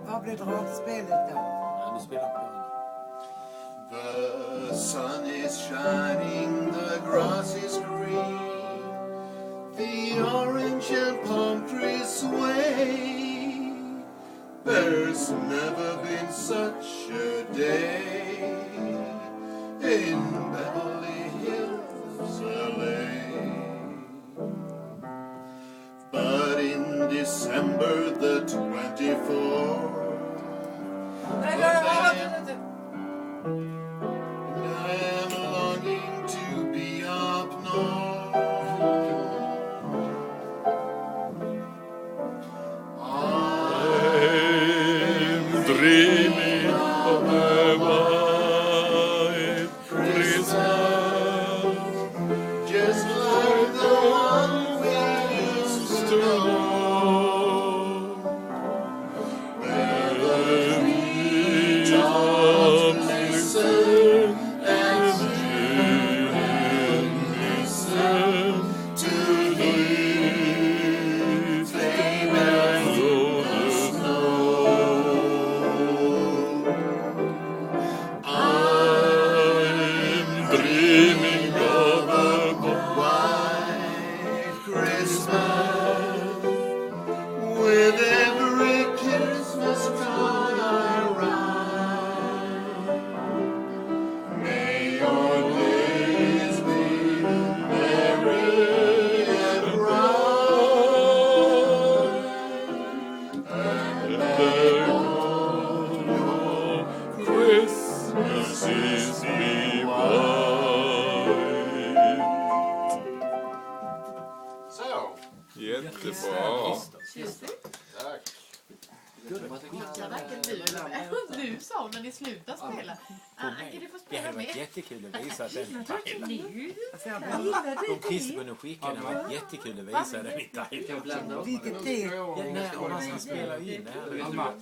Vad blir dragspelet då? Ja, du spelar piano. The sun is shining, the grass is green, the orange and palm trees sway. There's never been such a day in Beverly Hills, LA. But in December the 24th, I'm longing to be up north. I'm dreaming of a white Christmas, Just like the one we used to know. Where the treetops listen and listen to the sleigh bells in the snow. I'm dreaming of a White Christmas, with every Christmas card I write. May your days be merry and bright, and may all your Christmases be white. So, Jättebra. tack. Ja, varken du sa när ni slutade spela. Kan du få Det spela hade varit med? jättekul att visa den i Thailand. Alltså, Om Christer skickade, det hade varit jättekul att visa den i Thailand. vilket det? Ja, när han spelar in det här.